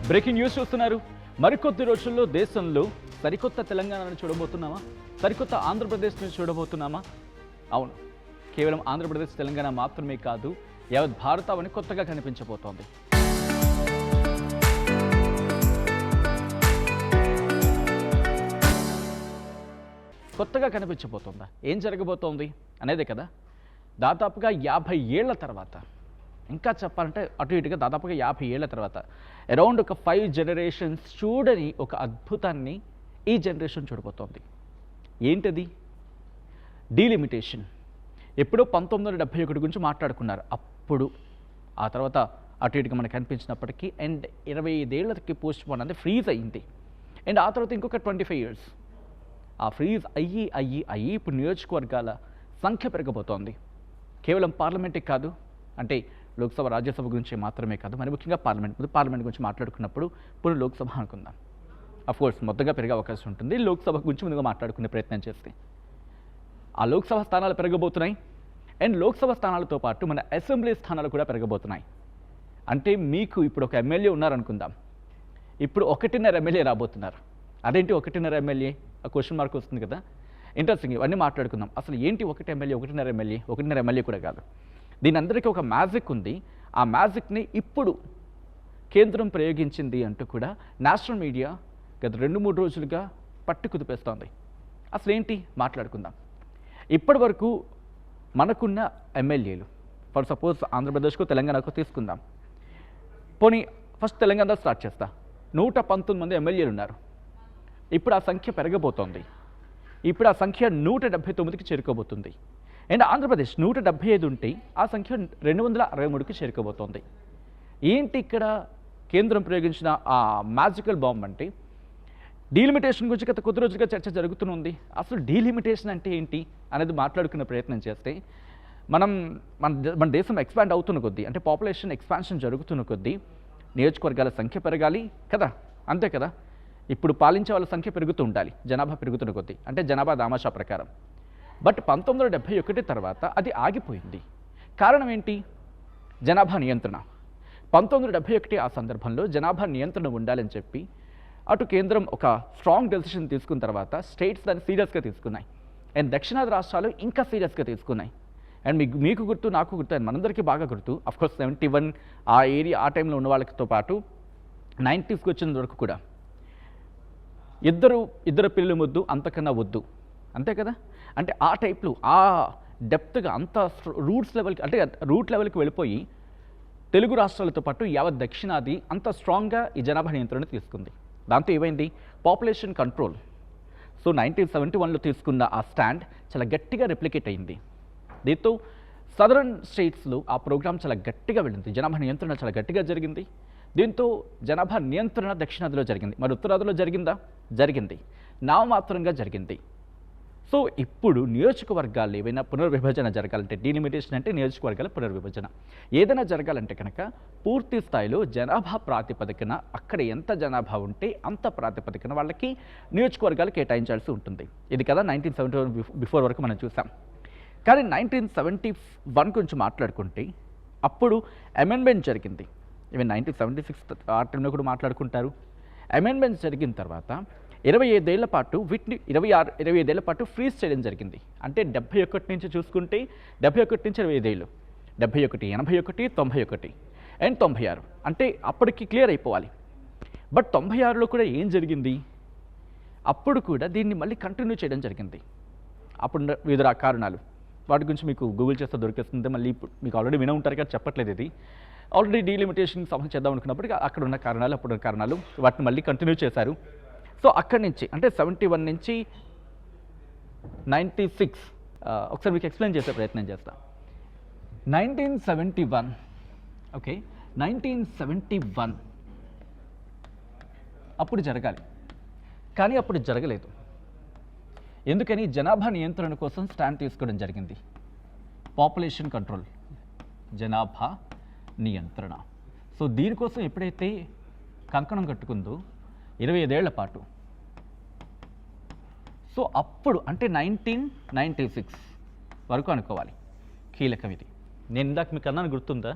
Breaking news చూస్తున్నారు. మరికొద్ది రోజుల్లో దేశంలో సరికొత్త తెలంగాణను చూడబోతున్నామా? సరికొత్త ఆంధ్రప్రదేశ్ని చూడబోతున్నామా? అవును, కేవలం ఆంధ్రప్రదేశ్ తెలంగాణ మాత్రమే కాదు, యావత్ భారతావని కొత్తగా కనిపించబోతోంది. కొత్తగా కనిపించబోతోందా? ఏం జరగబోతోంది అనేదే కదా. దాదాపుగా 50 ఏళ్ల తర్వాత, ఇంకా చెప్పాలంటే అటు ఇటుగా దాదాపుగా 50 ఏళ్ల తర్వాత, అరౌండ్ ఒక 5 జనరేషన్స్ చూడని ఒక అద్భుతాన్ని ఈ జనరేషన్ చూడబోతోంది. ఏంటది? డీలిమిటేషన్. ఎప్పుడో 1971 గురించి మాట్లాడుకున్నారు. అప్పుడు ఆ తర్వాత అటు ఇటుగా మనకు కనిపించినప్పటికీ అండ్ 25 ఏళ్ళకి పోస్ట్ పోన్ అంటే ఫ్రీజ్ అయ్యింది. అండ్ ఆ తర్వాత ఇంకొక 25 ఇయర్స్ ఆ ఫ్రీజ్ అయ్యి ఇప్పుడు నియోజకవర్గాల సంఖ్య పెరగబోతోంది. కేవలం పార్లమెంటే కాదు, అంటే లోక్సభ రాజ్యసభ గురించి మాత్రమే కాదు, మరి ముఖ్యంగా పార్లమెంట్ గురించి మాట్లాడుకున్నప్పుడు ఇప్పుడు లోక్సభ అనుకుందాం. అఫ్కోర్స్ మొత్తంగా పెరిగే అవకాశం ఉంటుంది లోక్సభ గురించి ముందుగా మాట్లాడుకునే ప్రయత్నం చేస్తే. ఆ లోక్సభ స్థానాలు పెరగబోతున్నాయి అండ్ లోక్సభ స్థానాలతో పాటు మన అసెంబ్లీ స్థానాలు కూడా పెరగబోతున్నాయి. అంటే మీకు ఇప్పుడు ఒక ఎమ్మెల్యే ఉన్నారనుకుందాం, ఇప్పుడు 1.5 ఎమ్మెల్యే రాబోతున్నారు. అదేంటి 1.5 ఎమ్మెల్యే? ఆ క్వశ్చన్ మార్క్ వస్తుంది కదా. ఇంట్రెస్టింగ్, ఇవన్నీ మాట్లాడుకుందాం. అసలు ఏంటి 1 ఎమ్మెల్యే, 1.5 ఎమ్మెల్యే? 1.5 ఎమ్మెల్యే కూడా కాదు, దీని అందరికీ ఒక మ్యాజిక్ ఉంది. ఆ మ్యాజిక్ని ఇప్పుడు కేంద్రం ప్రయోగించింది అంటూ కూడా నేషనల్ మీడియా గత 2-3 రోజులుగా పట్టి కుదిపేస్తోంది. అసలు ఏంటి మాట్లాడుకుందాం. ఇప్పటి వరకు మనకున్న ఎమ్మెల్యేలు, ఫర్ సపోజ్ ఆంధ్రప్రదేశ్కు తెలంగాణకు తీసుకుందాం. పోనీ ఫస్ట్ తెలంగాణ స్టార్ట్ చేస్తా. 119 మంది ఎమ్మెల్యేలు ఉన్నారు. ఇప్పుడు ఆ సంఖ్య పెరగబోతోంది. ఇప్పుడు ఆ సంఖ్య 179కి చేరుకోబోతుంది. అండ్ ఆంధ్రప్రదేశ్ 175 ఉంటే ఆ సంఖ్య 263కి చేరుకోబోతోంది. ఏంటి ఇక్కడ కేంద్రం ప్రయోగించిన ఆ మ్యాజికల్ బాంబ్ అంటే? డీలిమిటేషన్ గురించి గత కొద్ది రోజులుగా చర్చ జరుగుతుంది. అసలు డీలిమిటేషన్ అంటే ఏంటి అనేది మాట్లాడుకునే ప్రయత్నం చేస్తే, మన దేశం ఎక్స్పాండ్ అవుతున్న కొద్దీ, అంటే పాపులేషన్ ఎక్స్పాన్షన్ జరుగుతున్న కొద్దీ నియోజకవర్గాల సంఖ్య పెరగాలి కదా, అంతే కదా. ఇప్పుడు పాలించే వాళ్ళ సంఖ్య పెరుగుతూ ఉండాలి జనాభా పెరుగుతున్న కొద్దీ, అంటే జనాభా దామాషా ప్రకారం. బట్ 1971 తర్వాత అది ఆగిపోయింది. కారణం ఏంటి? జనాభా నియంత్రణ. 1971 ఆ సందర్భంలో జనాభా నియంత్రణ ఉండాలని చెప్పి అటు కేంద్రం ఒక స్ట్రాంగ్ డెసిషన్ తీసుకున్న తర్వాత స్టేట్స్ దాన్ని సీరియస్గా తీసుకున్నాయి. అండ్ దక్షిణాది రాష్ట్రాలు ఇంకా సీరియస్గా తీసుకున్నాయి. అండ్ మీకు గుర్తు, నాకు గుర్తు, అండ్ మనందరికీ బాగా గుర్తు. అఫ్కోర్స్ 71 ఆ ఏరియా ఆ టైంలో ఉన్న వాళ్ళతో పాటు 90స్కి వచ్చిన వరకు కూడా ఇద్దరు పిల్లలు ముద్దు, అంతకన్నా వద్దు, అంతే కదా. అంటే ఆ టైప్లో ఆ డెప్త్గా అంత రూట్ లెవెల్కి వెళ్ళిపోయి తెలుగు రాష్ట్రాలతో పాటు యావత్ దక్షిణాది అంత స్ట్రాంగ్గా ఈ జనాభా నియంత్రణ తీసుకుంది. దాంతో ఏమైంది? Population control. సో 1971లో తీసుకున్న ఆ స్టాండ్ చాలా గట్టిగా రెప్లికేట్ అయింది. దీంతో సదరన్ స్టేట్స్లో ఆ ప్రోగ్రామ్ చాలా గట్టిగా వెళ్ళింది. జనాభా నియంత్రణ చాలా గట్టిగా జరిగింది. దీంతో జనాభా నియంత్రణ దక్షిణాదిలో జరిగింది. మరి ఉత్తరాదిలో జరిగిందా? జరిగింది, నామమాత్రంగా జరిగింది. సో ఇప్పుడు నియోజకవర్గాలు ఏవైనా పునర్విభజన జరగాలంటే, డీలిమిటేషన్ అంటే నియోజకవర్గాల పునర్విభజన ఏదైనా జరగాలంటే కనుక పూర్తి స్థాయిలో జనాభా ప్రాతిపదికన, అక్కడ ఎంత జనాభా ఉంటే అంత ప్రాతిపదికన వాళ్ళకి నియోజకవర్గాలు కేటాయించాల్సి ఉంటుంది. ఇది కదా 1971 బిఫోర్ వరకు మనం చూసాం. కానీ 1971 గురించి మాట్లాడుకుంటే అప్పుడు అమెండ్మెంట్ జరిగింది. ఈవెన్ 1976 ఆ టైంలో కూడా మాట్లాడుకుంటారు. అమెండ్మెంట్ జరిగిన తర్వాత 25 ఏళ్ల పాటు వీటిని 25 ఏళ్ల పాటు ఫ్రీజ్ చేయడం జరిగింది. అంటే 71 నుంచి చూసుకుంటే 71 నుంచి 25 ఏళ్ళు, 71, 81, 91 అండ్ 96, అంటే అప్పటికి క్లియర్ అయిపోవాలి. బట్ 96లో కూడా ఏం జరిగింది? అప్పుడు కూడా దీన్ని మళ్ళీ కంటిన్యూ చేయడం జరిగింది. అప్పుడు వివిధ కారణాలు, వాటి గురించి మీకు గూగుల్ చేస్తే దొరికేస్తుంది. మళ్ళీ ఇప్పుడు మీకు ఆల్రెడీ వినే ఉంటారు కదా, చెప్పట్లేదు. ఇది ఆల్రెడీ డీలిమిటేషన్కి సంబంధించి చేద్దాం అనుకున్నప్పటికీ అక్కడ ఉన్న కారణాలు, అప్పుడున్న కారణాలు, వాటిని మళ్ళీ కంటిన్యూ చేశారు. సో అక్కడి నుంచి అంటే 71 నుంచి 96 ఒకసారి మీకు ఎక్స్ప్లెయిన్ చేసే ప్రయత్నం చేస్తా. 1971 ఓకే, 1971 అప్పుడు జరగాలి, కానీ అప్పుడు జరగలేదు. ఎందుకని? జనాభా నియంత్రణ కోసం స్టాండ్ తీసుకోవడం జరిగింది. పాపులేషన్ కంట్రోల్, జనాభా నియంత్రణ. సో దీనికోసం ఎప్పుడైతే కంకణం కట్టుకుందో 25 ఏళ్ల పాటు, సో అప్పుడు అంటే 1996 వరకు అనుకోవాలి, కీలకం ఇది. నేను ఇందాక మీకు అన్నాను గుర్తుందా,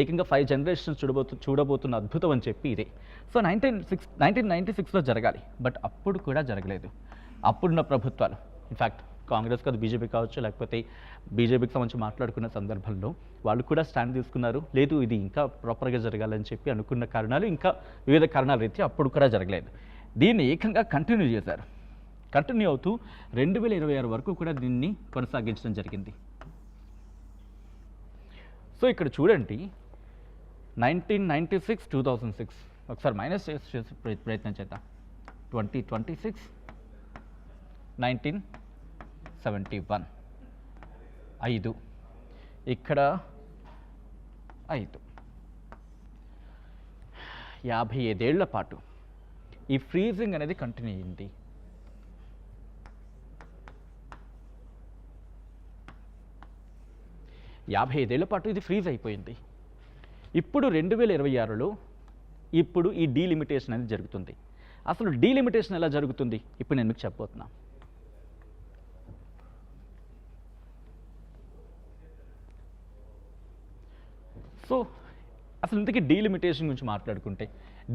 ఏకంగా 5 జనరేషన్స్ చూడబోతున్న అద్భుతం అని చెప్పి ఇదే. సో 1996లో జరగాలి, బట్ అప్పుడు కూడా జరగలేదు. అప్పుడున్న ప్రభుత్వాలు, ఇన్ఫ్యాక్ట్ కాంగ్రెస్ కాదు బీజేపీ కావచ్చు, లేకపోతే బీజేపీకి సంబంధించి మాట్లాడుకున్న సందర్భంలో వాళ్ళు కూడా స్టాండ్ తీసుకున్నారు, లేదు ఇది ఇంకా ప్రాపర్గా జరగాలని చెప్పి అనుకున్న కారణాలు, ఇంకా వివిధ కారణాల రీత్యా అప్పుడు కూడా జరగలేదు. దీన్ని ఏకంగా కంటిన్యూ చేశారు. కంటిన్యూ అవుతూ 2026 వరకు కూడా దీన్ని కొనసాగించడం జరిగింది. సో ఇక్కడ చూడండి, 1996, 2006 ఒకసారి మైనస్ చేసి ప్రయత్నం చేద్దాం. 2026, 1971 5, ఇక్కడ 5, 55 ఏళ్ల పాటు ఈ ఫ్రీజింగ్ అనేది కంటిన్యూ అయింది. యాభై 55 ఏళ్ల పాటు ఇది ఫ్రీజ్ అయిపోయింది. ఇప్పుడు 2026లో ఇప్పుడు ఈ డీలిమిటేషన్ అనేది జరుగుతుంది. అసలు డీలిమిటేషన్ ఎలా జరుగుతుంది ఇప్పుడు నేను మీకు చెప్పబోతున్నా. సో అసలు ఇంతకీ డీలిమిటేషన్ గురించి మాట్లాడుకుంటే,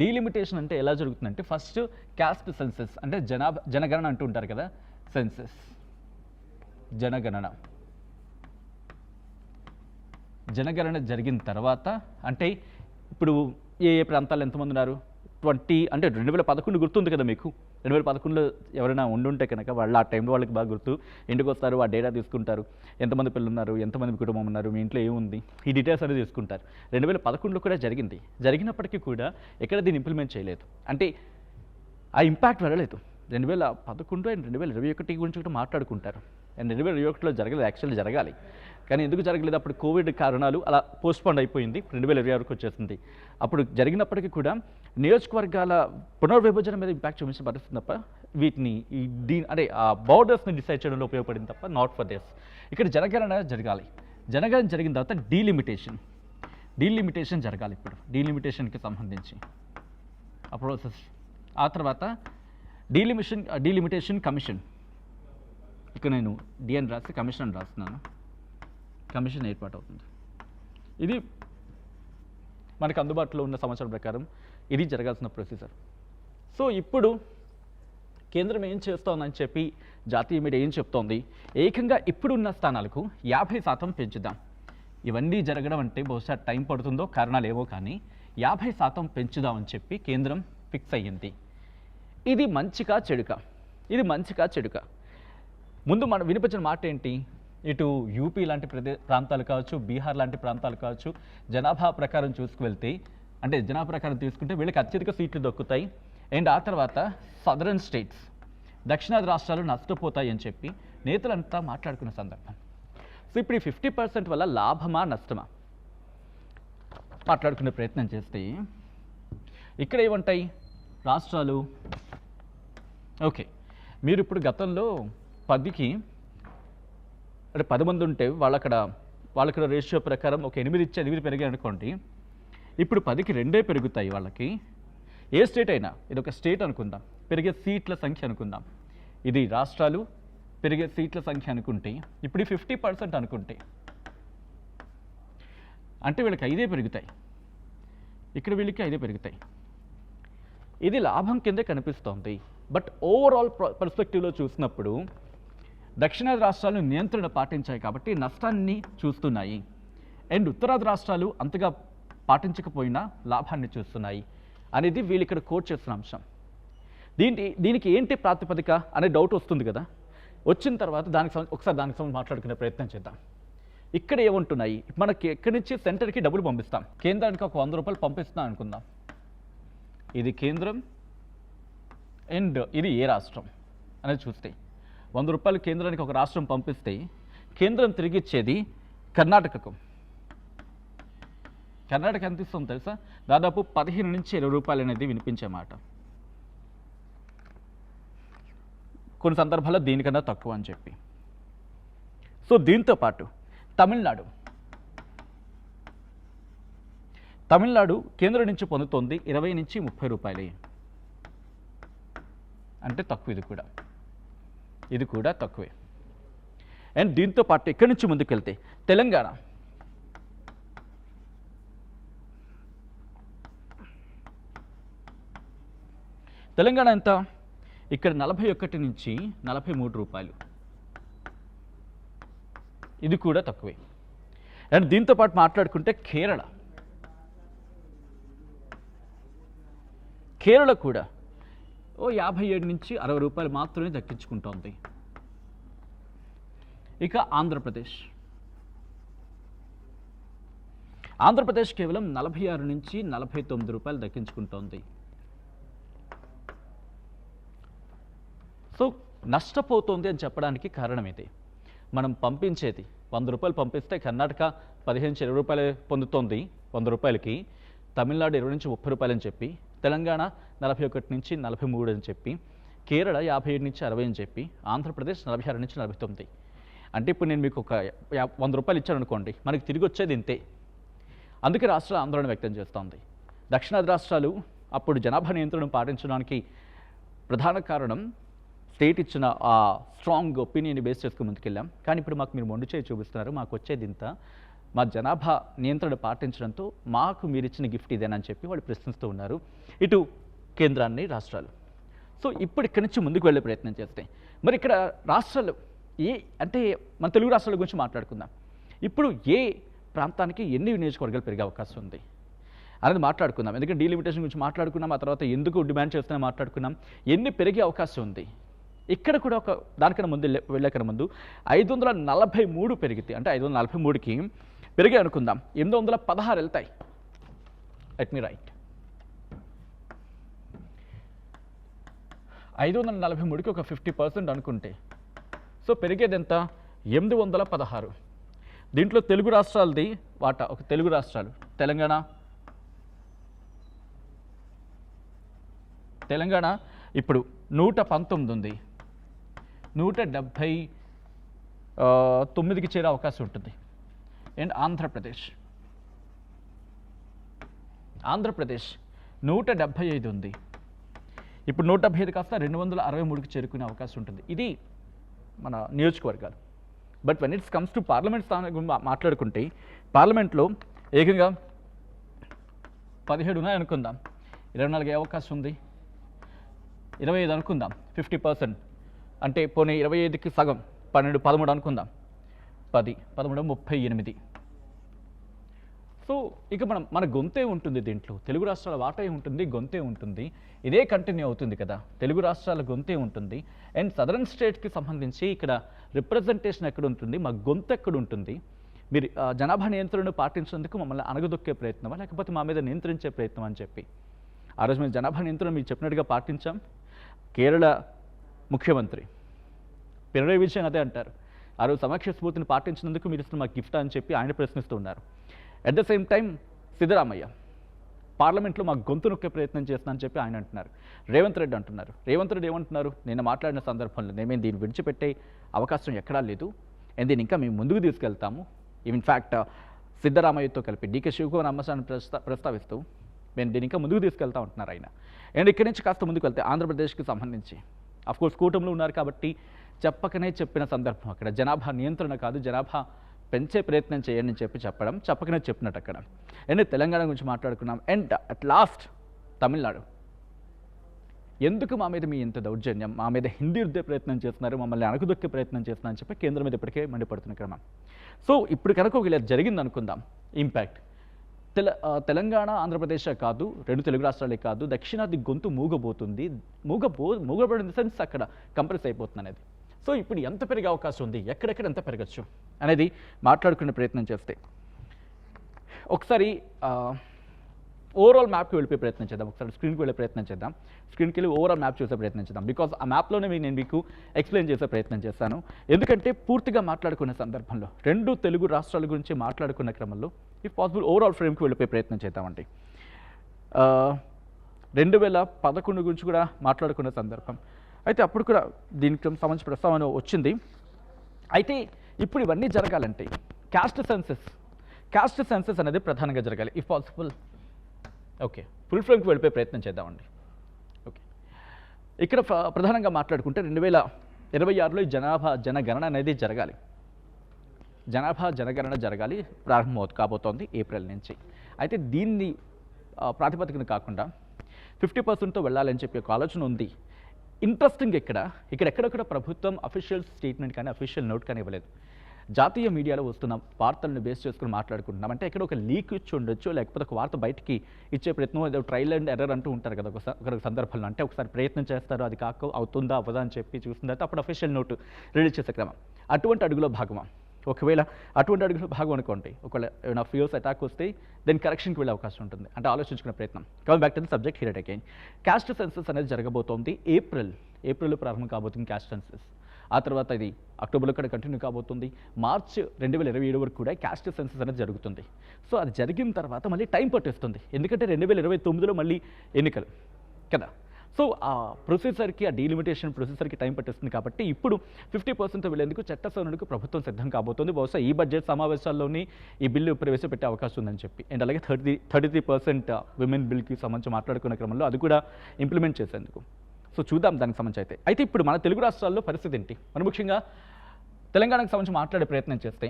డీలిమిటేషన్ అంటే ఎలా జరుగుతుందంటే, ఫస్ట్ క్యాస్ట్ సెన్సెస్ అంటే జనగణన అంటూ ఉంటారు కదా, సెన్సెస్ జనగణన జరిగిన తర్వాత, అంటే ఇప్పుడు ఏ ప్రాంతాల్లో ఎంతమంది ఉన్నారు, 20 అంటే 2011 గుర్తుంది కదా మీకు. 2011లో ఎవరైనా ఉండుంటే కనుక వాళ్ళు ఆ టైంలో వాళ్ళకి బాగా గుర్తు, ఇంటికి వస్తారు, ఆ డేటా తీసుకుంటారు, ఎంతమంది పిల్లలు ఉన్నారు, ఎంతమంది కుటుంబం ఉన్నారు, మీ ఇంట్లో ఏముంది, ఈ డీటెయిల్స్ అనేది తీసుకుంటారు. 2011లో కూడా జరిగింది. జరిగినప్పటికీ కూడా ఎక్కడ దీన్ని ఇంప్లిమెంట్ చేయలేదు, అంటే ఆ ఇంపాక్ట్ వెళ్ళలేదు. 2011 అండ్ 2021 గురించి కూడా మాట్లాడుకుంటారు, అండ్ 2021లో జరగలేదు, యాక్చువల్లీ జరగాలి, కానీ ఎందుకు జరగలేదు, అప్పుడు కోవిడ్ కారణాలు అలా పోస్ట్పోన్ అయిపోయింది, 2026కి వచ్చేసింది. అప్పుడు జరిగినప్పటికీ కూడా నియోజకవర్గాల పునర్విభజన మీద ఇంపాక్ట్ చూపించిన పరిస్థితి తప్ప, వీటిని అంటే ఆ బౌండర్స్ని డిసైడ్ చేయడంలో ఉపయోగపడింది తప్ప, నాట్ ఫర్ దిస్. ఇక్కడ జనగణన జరగాలి. జనగణన జరిగిన తర్వాత డీలిమిటేషన్ జరగాలి. ఇప్పుడు డీలిమిటేషన్కి సంబంధించి ఆ ప్రాసెస్, ఆ తర్వాత డీలిమిటేషన్ కమిషన్, ఇక్కడ నేను డిఎన్ రాసి కమిషన్ అని రాస్తున్నాను, కమిషన్ ఏర్పాటు అవుతుంది. ఇది మనకు అందుబాటులో ఉన్న సమాచారం ప్రకారం ఇది జరగాల్సిన ప్రొసీజర్. సో ఇప్పుడు కేంద్రం ఏం చేస్తోందని చెప్పి జాతీయ మీడియా ఏం చెప్తోంది, ఏకంగా ఇప్పుడున్న స్థానాలకు 50% పెంచుదాం. ఇవన్నీ జరగడం అంటే బహుశా టైం పడుతుందో కారణాలు ఏవో, కానీ 50% పెంచుదామని చెప్పి కేంద్రం ఫిక్స్ అయ్యింది. ఇది మంచిగా చెడుకా? ముందు మనం వినిపించిన మాట ఏంటి, ఇటు యూపీ లాంటి ప్రాంతాలు కావచ్చు, బీహార్ లాంటి ప్రాంతాలు కావచ్చు, జనాభా ప్రకారం చూసుకువెళ్తే, అంటే జనాభా ప్రకారం తీసుకుంటే వీళ్ళకి అత్యధిక సీట్లు దొక్కుతాయి. అండ్ ఆ తర్వాత సదరన్ స్టేట్స్, దక్షిణాది రాష్ట్రాలు నష్టపోతాయి అని చెప్పి నేతలంతా మాట్లాడుకున్న సందర్భం. సో ఇప్పుడు ఈ 50% వల్ల లాభమా నష్టమా మాట్లాడుకునే ప్రయత్నం చేస్తే, ఇక్కడ ఏమంటాయి రాష్ట్రాలు, ఓకే మీరు ఇప్పుడు గతంలో 10కి అంటే 10 మంది ఉంటే వాళ్ళక్కడ రేషియో ప్రకారం ఒక 8 ఇచ్చి 8 పెరిగాయి అనుకోండి, ఇప్పుడు 10కి 2 పెరుగుతాయి వాళ్ళకి. ఏ స్టేట్ అయినా, ఇది ఒక స్టేట్ అనుకుందాం, పెరిగే సీట్ల సంఖ్య అనుకుందాం, ఇది రాష్ట్రాలు పెరిగే సీట్ల సంఖ్య అనుకుంటే, ఇప్పుడు 50% అనుకుంటే, అంటే వీళ్ళకి 5 పెరుగుతాయి, ఇక్కడ వీళ్ళకి 5 పెరుగుతాయి. ఇది లాభం కిందే కనిపిస్తోంది. బట్ ఓవరాల్ పర్స్పెక్టివ్లో చూసినప్పుడు దక్షిణాది రాష్ట్రాలు నియంత్రణ పాటించాయి కాబట్టి నష్టాన్ని చూస్తున్నాయి, అండ్ ఉత్తరాది రాష్ట్రాలు అంతగా పాటించకపోయినా లాభాన్ని చూస్తున్నాయి అనేది వీళ్ళు ఇక్కడ కోట్ చేస్తున్న అంశం. దీనికి ఏంటి ప్రాతిపదిక అనే డౌట్ వస్తుంది కదా. వచ్చిన తర్వాత ఒకసారి దానికి సంబంధించి మాట్లాడుకునే ప్రయత్నం చేద్దాం. ఇక్కడ ఏముంటున్నాయి, మనకి ఎక్కడి నుంచి సెంటర్కి డబ్బులు పంపిస్తాం, కేంద్రానికి ఒక 100 రూపాయలు పంపిస్తాం అనుకుందాం. ఇది కేంద్రం అండ్ ఇది ఏ రాష్ట్రం అనేది చూస్తే, 100 రూపాయలు కేంద్రానికి ఒక రాష్ట్రం పంపిస్తే కేంద్రం తిరిగి ఇచ్చేది కర్ణాటకకు. కర్ణాటక ఎంత ఇస్తుంది తెలుసా, దాదాపు 15 నుంచి 20 రూపాయలు అనేది వినిపించే మాట, కొన్ని సందర్భాల్లో దీనికన్నా తక్కువ అని చెప్పి. సో దీంతో పాటు తమిళనాడు కేంద్రం నుంచి పొందుతోంది 20 నుంచి 30 రూపాయలే, అంటే తక్కువ. ఇది కూడా తక్కువే. అండ్ దీంతో పాటు ఇక్కడి నుంచి ముందుకెళ్తే తెలంగాణ ఎంత? ఇక్కడ 41 నుంచి 43 రూపాయలు. ఇది కూడా తక్కువే. అండ్ దీంతో పాటు మాట్లాడుకుంటే కేరళ కూడా 57 నుంచి 60 రూపాయలు మాత్రమే దక్కించుకుంటోంది. ఇక ఆంధ్రప్రదేశ్ కేవలం 46 నుంచి 49 రూపాయలు దక్కించుకుంటోంది. సో నష్టపోతోంది అని చెప్పడానికి కారణం ఇది. మనం పంపించేది 100 రూపాయలు పంపిస్తే కర్ణాటక 15-20 రూపాయలు పొందుతోంది 100 రూపాయలకి, తమిళనాడు 20 నుంచి 30 రూపాయలు అని చెప్పి, తెలంగాణ 41 నుంచి 43 అని చెప్పి, కేరళ 57 నుంచి 60 అని చెప్పి, ఆంధ్రప్రదేశ్ 46 నుంచి 49. అంటే ఇప్పుడు నేను మీకు ఒక 100 రూపాయలు ఇచ్చాను అనుకోండి, మనకి తిరిగి వచ్చేది ఇంతే. అందుకే రాష్ట్రాలు ఆందోళన వ్యక్తం చేస్తోంది. దక్షిణాది రాష్ట్రాలు అప్పుడు జనాభా నియంత్రణను పాటించడానికి ప్రధాన కారణం స్టేట్ ఇచ్చిన ఆ స్ట్రాంగ్ ఒపీనియన్ని బేస్ చేసుకుని ముందుకెళ్ళాం. కానీ ఇప్పుడు మాకు మీరు మొండి చేయి చూపిస్తున్నారు, మాకు వచ్చేది ఇంత, మా జనాభా నియంత్రణ పాటించడంతో మాకు మీరు ఇచ్చిన గిఫ్ట్ ఇదేనని చెప్పి వాళ్ళు ప్రశ్నిస్తూ ఉన్నారు ఇటు కేంద్రాన్ని, రాష్ట్రాలు. సో ఇప్పుడు ఇక్కడి నుంచి ముందుకు వెళ్ళే ప్రయత్నం చేస్తే మరి ఇక్కడ రాష్ట్రాలు అంటే మన తెలుగు రాష్ట్రాల గురించి మాట్లాడుకుందాం. ఇప్పుడు ఏ ప్రాంతానికి ఎన్ని నియోజకవర్గాలు పెరిగే అవకాశం ఉంది అనేది మాట్లాడుకుందాం. ఎందుకంటే డీలిమిటేషన్ గురించి మాట్లాడుకున్నాం, ఆ తర్వాత ఎందుకు డిమాండ్ చేస్తున్నా మాట్లాడుకున్నాం, ఎన్ని పెరిగే అవకాశం ఉంది. ఇక్కడ కూడా ఒక దానికన్నా ముందు వెళ్ళకన్నా ముందు 543 పెరిగితే, అంటే 543కి పెరిగే అనుకుందాం, 816 వెళ్తాయి. లెట్ మీ రైట్, 543కి ఒక 50% అనుకుంటే సో పెరిగేది ఎంత? 816. దీంట్లో తెలుగు రాష్ట్రాలది వాటా, ఒక తెలుగు రాష్ట్రాలు తెలంగాణ ఇప్పుడు 119 ఉంది, 179కి చేరే అవకాశం ఉంటుంది. అండ్ ఆంధ్రప్రదేశ్ 175 ఉంది, ఇప్పుడు 175 కాస్త 263కి చేరుకునే అవకాశం ఉంటుంది. ఇది మన నియోజకవర్గాలు. But when it's comes to parliament స్థానం మాట్లాడుకుంటే పార్లమెంట్లో ఏకంగా 17 ఉన్నాయి అనుకుందాం, 24 అవకాశం ఉంది, 25 అనుకుందాం, 50%. అంటే పోనీ 25కి సగం 12-13 అనుకుందాం, 10-13-38. సో ఇక మన గొంతే ఉంటుంది దీంట్లో, తెలుగు రాష్ట్రాల వాటే ఉంటుంది, గొంతే ఉంటుంది. ఇదే కంటిన్యూ అవుతుంది కదా, తెలుగు రాష్ట్రాల గొంతే ఉంటుంది. అండ్ సదరన్ స్టేట్కి సంబంధించి ఇక్కడ రిప్రజెంటేషన్ ఎక్కడ ఉంటుంది, మా గొంతు ఎక్కడ ఉంటుంది, మీరు జనాభా నియంత్రణను పాటించేందుకు మమ్మల్ని అణగదొక్కే ప్రయత్నమా లేకపోతే మా మీద నియంత్రించే ప్రయత్నం అని చెప్పి ఆ రోజు మేము జనాభా నియంత్రణ మీకు చెప్పినట్టుగా పాటించాం. కేరళ ముఖ్యమంత్రి పినరయ్ విజయన్ అదే అంటారు, ఆ రోజు సమక్ష స్ఫూర్తిని పాటించినందుకు మీరు ఇస్తున్న మాకు గిఫ్ట్ అని చెప్పి ఆయన ప్రశ్నిస్తూ ఉన్నారు. At the same time Siddaramaiah పార్లమెంట్లో మాకు గొంతు నొక్కే ప్రయత్నం చేస్తున్నా అని చెప్పి ఆయన అంటున్నారు. రేవంత్ రెడ్డి అంటున్నారు. రేవంత్ రెడ్డి ఏమంటున్నారు, నేను మాట్లాడిన సందర్భంలో నేను దీన్ని విడిచిపెట్టే అవకాశం ఎక్కడా లేదు, అండ్ దీన్ని ఇంకా మేము ముందుకు తీసుకెళ్తాము. ఇన్ఫ్యాక్ట్ సిద్ధరామయ్యతో కలిపి డీకే శివకుమార్ అంశాన్ని ప్రస్తావిస్తూ మేము దీన్ని ఇంకా ముందుకు తీసుకెళ్తా ఉంటున్నారు ఆయన. అండ్ ఇక్కడి నుంచి కాస్త ముందుకు వెళ్తే ఆంధ్రప్రదేశ్కి సంబంధించి అఫ్కోర్స్ కూటమిలో ఉన్నారు కాబట్టి చెప్పకనే చెప్పిన సందర్భం అక్కడ జనాభా నియంత్రణ కాదు, జనాభా పెంచే ప్రయత్నం చేయండి అని చెప్పడం చెప్పకనే చెప్పినట్టు అక్కడ. అండ్ తెలంగాణ గురించి మాట్లాడుకున్నాం. అండ్ అట్ లాస్ట్ తమిళనాడు, ఎందుకు మా మీద మీ ఇంత దౌర్జన్యం, మా మీద హిందీ రుద్దే ప్రయత్నం చేస్తున్నారు, మమ్మల్ని అణకుదొక్కే ప్రయత్నం చేస్తున్నారు అని చెప్పి కేంద్రం మీద ఇప్పటికే మండిపడుతున్న క్రమం. సో ఇప్పుడు కనుక ఒక ఇలా జరిగింది అనుకుందాం, ఇంపాక్ట్ తెలంగాణ ఆంధ్రప్రదేశ్ కాదు, రెండు తెలుగు రాష్ట్రాలే కాదు, దక్షిణాది గొంతు మూగబోతుంది. మూగబడిన సెన్స్ అక్కడ కంప్రెస్ అయిపోతుంది అనేది. సో ఇప్పుడు ఎంత పెరిగే అవకాశం ఉంది, ఎక్కడెక్కడ ఎంత పెరగచ్చు అనేది మాట్లాడుకునే ప్రయత్నం చేస్తే ఒకసారి ఓవరాల్ మ్యాప్కి వెళ్ళిపోయే ప్రయత్నం చేద్దాం. ఒకసారి స్క్రీన్కి వెళ్ళే ప్రయత్నం చేద్దాం. స్క్రీన్కి వెళ్ళి ఓవరాల్ మ్యాప్ చూసే ప్రయత్నం చేద్దాం. బికాజ్ ఆ మ్యాప్లోనే నేను మీకు ఎక్స్ప్లెయిన్ చేసే ప్రయత్నం చేస్తాను. ఎందుకంటే పూర్తిగా మాట్లాడుకునే సందర్భంలో రెండు తెలుగు రాష్ట్రాల గురించి మాట్లాడుకున్న క్రమంలో ఇఫ్ పాసిబుల్ ఓవరాల్ ఫ్రేమ్కి వెళ్ళిపోయే ప్రయత్నం చేద్దామండి. 2011 గురించి కూడా మాట్లాడుకునే సందర్భం అయితే అప్పుడు కూడా దీనికి సంబంధించిన ప్రస్తావన వచ్చింది. అయితే ఇప్పుడు ఇవన్నీ జరగాలంటే క్యాస్ట్ సెన్సెస్ అనేది ప్రధానంగా జరగాలి ఇఫ్ పాసిబుల్. ఓకే, ఫుల్ ఫ్రేమ్కి వెళ్ళిపోయే ప్రయత్నం చేద్దామండి. ఓకే, ఇక్కడ ప్రధానంగా మాట్లాడుకుంటే 2026లో జనగణన అనేది జరగాలి. జనగణన జరగాలి, ప్రారంభం కాబోతోంది ఏప్రిల్ నుంచి. అయితే దీన్ని ప్రాతిపదికన కాకుండా 50%తో వెళ్ళాలని చెప్పి ఒక ఆలోచన ఉంది. ఇంట్రెస్టింగ్ ఎక్కడెక్కడ ప్రభుత్వం అఫీషియల్ స్టేట్మెంట్ కానీ అఫీషియల్ నోట్ కానీ ఇవ్వలేదు. జాతీయ మీడియాలో వస్తున్న వార్తలను బేస్ చేసుకుని మాట్లాడుకుంటున్నాం. అంటే ఇక్కడ ఒక లీక్ ఇచ్చి ఉండొచ్చు, లేకపోతే ఒక వార్త బయటికి ఇచ్చే ప్రయత్నం, ఏదో ట్రయల్ అండ్ ఎర్రర్ అంటూ ఉంటారు కదా ఒక సందర్భంలో. అంటే ఒకసారి ప్రయత్నం చేస్తారు, అది అవుతుందా అవ్వదా అని చెప్పి చూసిన తర్వాత అప్పుడు అఫీషియల్ నోటు రిలీజ్ చేసే క్రమం. అటువంటి అడుగులో భాగమా? ఒకవేళ అటువంటి అడుగులో భాగం అనుకోండి, ఒకవేళ ఏమైనా ఫ్యూల్స్ అటాక్ వస్తే దాని కరెక్షన్కి వెళ్ళే అవకాశం ఉంటుంది. అంటే ఆలోచించుకునే ప్రయత్నం. Coming back to the subject here again. Caste census అనేది జరగబోతోంది. ఏప్రిల్ ప్రారంభం కాబోతుంది క్యాస్ట్ సెన్సస్. ఆ తర్వాత ఇది అక్టోబర్లో కూడా కంటిన్యూ కాబోతుంది. మార్చ్ 2027 వరకు కూడా క్యాస్ట్ సెన్సస్ అనేది జరుగుతుంది. సో అది జరిగిన తర్వాత మళ్ళీ టైం పట్టేస్తుంది. ఎందుకంటే 2029లో మళ్ళీ ఎన్నికలు కదా. సో ఆ ప్రొసెసర్కి, ఆ డీలిమిటేషన్ ప్రొసెసర్కి టైం పట్టేస్తుంది. కాబట్టి ఇప్పుడు 50% వెళ్ళేందుకు చట్ట సవరణకు ప్రభుత్వం సిద్ధం కాబోతుంది. బహుశా ఈ బడ్జెట్ సమావేశాల్లోని ఈ బిల్లు ప్రవేశపెట్టే అవకాశం ఉందని చెప్పి. అండ్ అలాగే 33% విమెన్ బిల్కి సంబంధించి మాట్లాడుకున్న క్రమంలో అది కూడా ఇంప్లిమెంట్ చేసేందుకు. సో చూద్దాం దానికి సంబంధించి అయితే ఇప్పుడు మన తెలుగు రాష్ట్రాల్లో పరిస్థితి ఏంటి? మనం ముఖ్యంగా తెలంగాణకు సంబంధించి మాట్లాడే ప్రయత్నం చేస్తే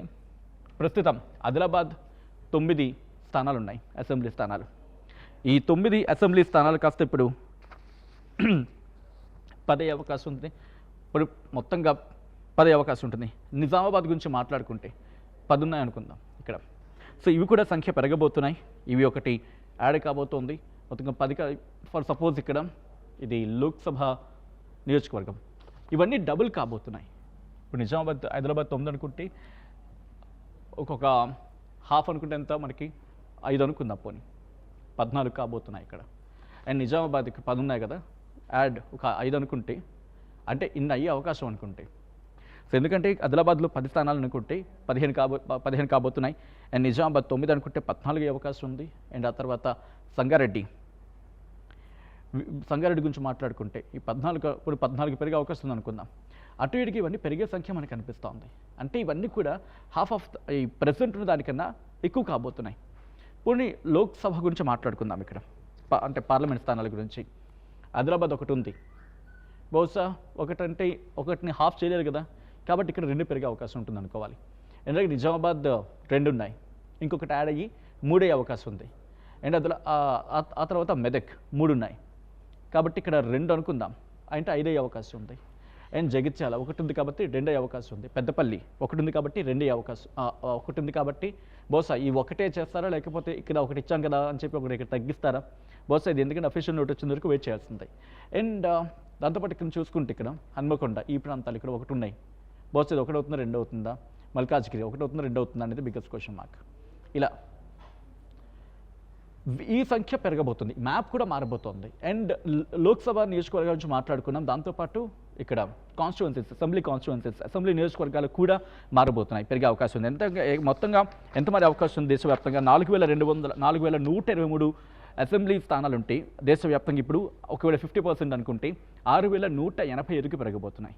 ప్రస్తుతం ఆదిలాబాద్ 9 స్థానాలు ఉన్నాయి, అసెంబ్లీ స్థానాలు. ఈ 9 అసెంబ్లీ స్థానాలు కాస్త ఇప్పుడు 10 అవకాశం ఉంటుంది. ఇప్పుడు మొత్తంగా 10 అవకాశం ఉంటుంది. నిజామాబాద్ గురించి మాట్లాడుకుంటే 10 ఉన్నాయి అనుకుందాం ఇక్కడ. సో ఇవి కూడా సంఖ్య పెరగబోతున్నాయి. ఇవి ఒకటి యాడ్ కాబోతోంది. మొత్తంగా 10 ఫర్ సపోజ్ ఇక్కడ ఇది లోక్సభ నియోజకవర్గం. ఇవన్నీ డబుల్ కాబోతున్నాయి. ఇప్పుడు నిజామాబాద్, హైదరాబాద్ 9 అనుకుంటే ఒక్కొక్క హాఫ్ అనుకుంటే ఎంత మనకి 5 అనుకుందాం, పోనీ 14 కాబోతున్నాయి ఇక్కడ. అండ్ నిజామాబాద్కి 10 ఉన్నాయి కదా, యాడ్ ఒక 5 అనుకుంటే అంటే ఇన్ని అయ్యే అవకాశం అనుకుంటే. సో ఎందుకంటే ఆదిలాబాద్లో 10 స్థానాలు అనుకుంటే 15 కాబోతున్నాయి. అండ్ నిజామాబాద్ 9 అనుకుంటే 14 అయ్యే అవకాశం ఉంది. అండ్ ఆ తర్వాత సంగారెడ్డి గురించి మాట్లాడుకుంటే ఈ 14 పెరిగే అవకాశం ఉంది అనుకుందాం. అటు ఇటుకి ఇవన్నీ పెరిగే సంఖ్య మనకు అనిపిస్తూ ఉంది. అంటే ఇవన్నీ కూడా హాఫ్ ఆఫ్ ఈ ప్రెసెంట్ ఉన్న దానికన్నా ఎక్కువ కాబోతున్నాయి. పోనీ లోక్సభ గురించి మాట్లాడుకుందాం ఇక్కడ, అంటే పార్లమెంట్ స్థానాల గురించి. ఆదిలాబాద్ ఒకటి ఉంది, బహుశా ఒకటిని హాఫ్ చేయలేరు కదా, కాబట్టి ఇక్కడ 2 పెరిగే అవకాశం ఉంటుంది అనుకోవాలి. ఎందుకంటే నిజామాబాద్ 2 ఉన్నాయి, ఇంకొకటి యాడ్ అయ్యి 3 అయ్యే అవకాశం ఉంది. అండ్ ఆ తర్వాత మెదక్ 3 ఉన్నాయి, కాబట్టి ఇక్కడ 2 అనుకుందాం, అంటే 5 అయ్యే అవకాశం ఉంది. అండ్ జగిత్యాల 1 ఉంది కాబట్టి 2 అయ్యే అవకాశం ఉంది. పెద్దపల్లి 1 ఉంది కాబట్టి 2 అయ్యే అవకాశం 1 ఉంది కాబట్టి బహుశా ఈ ఒకటే చేస్తారా, లేకపోతే ఇక్కడ ఒకటి ఇచ్చాం కదా అని చెప్పి ఒకటి ఇక్కడ తగ్గిస్తారా? బహుశా ఇది ఎందుకంటే అఫీషియల్ నోట్ వచ్చిన వరకు వెయిట్ చేయాల్సింది. అండ్ దాంతోపాటు ఇక్కడ చూసుకుంటే ఇక్కడ హన్మకొండ ఈ ప్రాంతాలు ఇక్కడ 1 ఉన్నాయి. బహుశా ఇది 1 అవుతుందా 2 అవుతుందా? మల్కాజ్గిరి 1 అవుతుందా 2 అవుతుందా అనేది బిగ్గెస్ట్ క్వశ్చన్ మార్క్. ఇలా ఈ సంఖ్య పెరగబోతుంది, మ్యాప్ కూడా మారబోతోంది. అండ్ లోక్సభ నియోజకవర్గాల నుంచి మాట్లాడుకున్నాం. దాంతోపాటు ఇక్కడ అసెంబ్లీ నియోజకవర్గాలు కూడా మారబోతున్నాయి, పెరిగే అవకాశం ఉంది. మొత్తంగా ఎంత మారే అవకాశం ఉంది? దేశవ్యాప్తంగా 4123 అసెంబ్లీ స్థానాలు ఉంటే దేశవ్యాప్తంగా ఇప్పుడు ఒకవేళ 50% అనుకుంటే 6185కి పెరగబోతున్నాయి.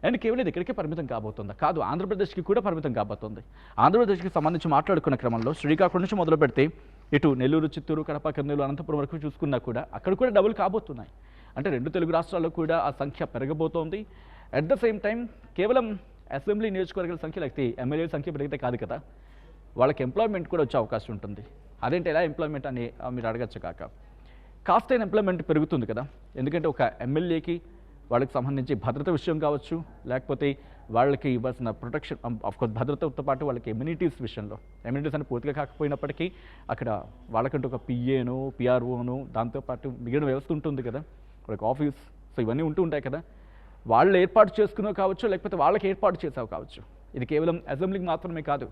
అండ్ కేవలం ఇది ఇక్కడికే పరిమితం కాబోతుందా? కాదు, ఆంధ్రప్రదేశ్కి కూడా పరిమితం కాబోతుంది. ఆంధ్రప్రదేశ్కి సంబంధించి మాట్లాడుకున్న క్రమంలో శ్రీకాకుళం నుంచి మొదలు పెడితే ఇటు నెల్లూరు, చిత్తూరు, కడప, కర్నూలు, అనంతపురం వరకు చూసుకున్నా కూడా అక్కడ కూడా డబుల్ కాబోతున్నాయి. అంటే 2 తెలుగు రాష్ట్రాల్లో కూడా ఆ సంఖ్య పెరగబోతోంది. అట్ ద సేమ్ టైం కేవలం అసెంబ్లీ నియోజకవర్గాల సంఖ్య లేకపోతే ఎమ్మెల్యేల సంఖ్య పెరిగితే కాదు కదా, వాళ్ళకి ఎంప్లాయ్మెంట్ కూడా వచ్చే అవకాశం ఉంటుంది. అదేంటి ఎలా ఎంప్లాయ్మెంట్ అని మీరు అడగచ్చు. కాస్త ఎంప్లాయ్మెంట్ పెరుగుతుంది కదా, ఎందుకంటే ఒక ఎమ్మెల్యేకి వాళ్ళకి సంబంధించి భద్రత విషయం కావచ్చు, లేకపోతే వాళ్ళకి ఇవ్వాల్సిన ప్రొటెక్షన్, ఆఫ్కోర్స్ భద్రతతో పాటు వాళ్ళకి ఎమ్యూనిటీస్ విషయంలో, ఎమ్యూనిటీస్ అని పూర్తిగా కాకపోయినప్పటికీ అక్కడ వాళ్ళకంటూ ఒక పిఏను, పిఆర్ఓను, దాంతోపాటు మిగిలిన వ్యవస్థ ఉంటుంది కదా, వాళ్ళకి ఆఫీస్, సో ఇవన్నీ ఉంటూ ఉంటాయి కదా. వాళ్ళు ఏర్పాటు చేసుకున్నావు కావచ్చు, లేకపోతే వాళ్ళకి ఏర్పాటు చేసావు కావచ్చు. ఇది కేవలం అసెంబ్లీకి మాత్రమే కాదు,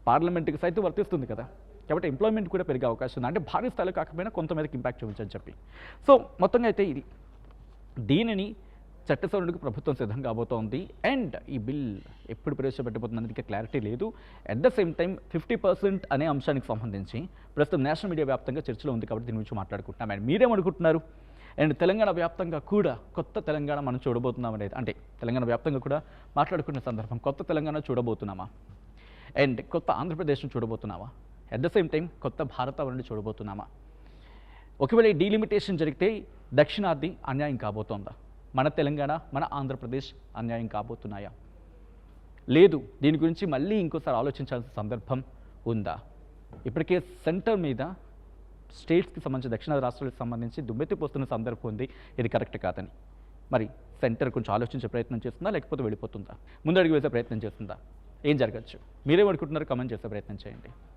పార్లమెంట్కి సైతం వర్తిస్తుంది కదా. కాబట్టి ఎంప్లాయ్మెంట్ కూడా పెరిగే అవకాశం ఉంది. అంటే భారీ స్థాయిలో కాకపోయినా కొంతమేరకు ఇంపాక్ట్ చూపించని చెప్పి. సో మొత్తంగా అయితే ఇది దీనిని చట్ట సవరణకు ప్రభుత్వం సిద్ధం కాబోతోంది. అండ్ ఈ బిల్ ఎప్పుడు ప్రవేశపెట్టబోతుంది అనేది క్లారిటీ లేదు. అట్ ద సేమ్ టైం 50% అనే అంశానికి సంబంధించి ప్రస్తుతం నేషనల్ మీడియా వ్యాప్తంగా చర్చలో ఉంది, కాబట్టి దీని గురించి మాట్లాడుకుంటున్నాం. అండ్ మీరేమనుకుంటున్నారు? అండ్ తెలంగాణ వ్యాప్తంగా కూడా కొత్త తెలంగాణ మనం చూడబోతున్నాం అనేది, అంటే తెలంగాణ వ్యాప్తంగా కూడా మాట్లాడుకునే సందర్భం కొత్త తెలంగాణ చూడబోతున్నామా? అండ్ కొత్త ఆంధ్రప్రదేశ్ను చూడబోతున్నామా? అట్ ద సేమ్ టైం కొత్త భారతావరణి చూడబోతున్నామా? ఒకవేళ ఈ డీలిమిటేషన్ జరిగితే దక్షిణాది అన్యాయం కాబోతోందా? మన తెలంగాణ, మన ఆంధ్రప్రదేశ్ అన్యాయం కాబోతున్నాయా? లేదు, దీని గురించి మళ్ళీ ఇంకోసారి ఆలోచించాల్సిన సందర్భం ఉందా? ఇప్పటికే సెంటర్ మీద స్టేట్స్కి సంబంధించి దక్షిణ రాష్ట్రాలకు సంబంధించి దుమ్మెత్తిపోస్తున్న సందర్భం ఉంది, ఇది కరెక్ట్ కాదని. మరి సెంటర్ కొంచెం ఆలోచించే ప్రయత్నం చేస్తుందా, లేకపోతే వెళ్ళిపోతుందా, ముందడుగు వేసే ప్రయత్నం చేస్తుందా, ఏం జరగచ్చు? మీరేమనుకుంటున్నారు? కామెంట్ చేసే ప్రయత్నం చేయండి.